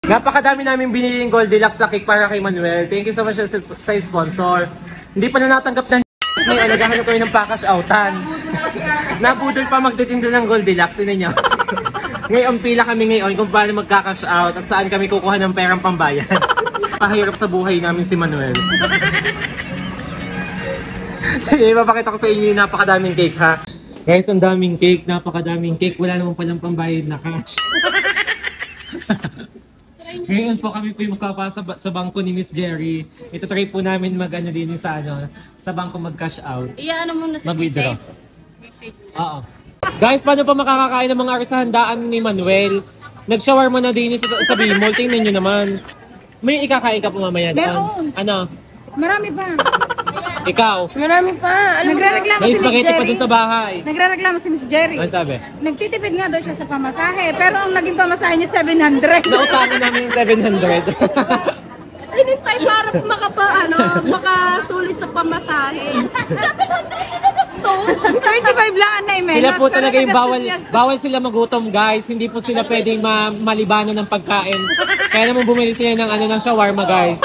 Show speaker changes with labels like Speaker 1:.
Speaker 1: Napakadami namin biniling Goldilocks sa cake para kay Manuel. Thank you so much sa sponsor. Hindi pa na natanggap na ngayon, naghahanap kami ng pa-cash outan. Nabudol pa magtitinda ng Goldilocks, yun niya. Ngayon, pila kami ngayon kung paano magka-cash out at saan kami kukuha ng perang pambayad. Pahirap sa buhay namin si Manuel. Sige, mapakita ko sa inyo yung napakadaming cake ha. Guys, ang daming cake, napakadaming cake. Wala naman palang pambayad na cash. Ngayon po kami po yung magkapa sa bangko ni Miss Jerry. Ito try po namin mag-ano din sa bangko mag-cash out.
Speaker 2: Ano muna sa
Speaker 1: mag-withdraw. Oo. Guys, paano pa makakakain ng mga arisahandaan ni Manuel? Nag-shower mo na din sa Bimol. Tingnan nyo naman. May ikakain ka po mamaya doon.
Speaker 2: Meron.
Speaker 1: Ano?
Speaker 2: Marami pa.
Speaker 1: Ikaw?
Speaker 2: Marami pa. Nagre-reklamo
Speaker 1: May
Speaker 2: si Miss
Speaker 1: spaghetti pa
Speaker 2: Jerry.
Speaker 1: dun sa bahay.
Speaker 2: Nagre-reklamo si Miss Jerry.
Speaker 1: Ano sabi?
Speaker 2: Nagtitipid nga daw siya sa pamasahe. Pero ang naging pamasahe niya 700.
Speaker 1: Nautangan namin yung 700.
Speaker 2: Inintay para makasulit sa pamasahe. 700 na gasto. 35 lang na menos.
Speaker 1: Sila po talaga yung bawal sila magutom guys. Hindi po sila pwedeng malibanan ng pagkain. Kaya naman bumili sila ng ng shawarma guys.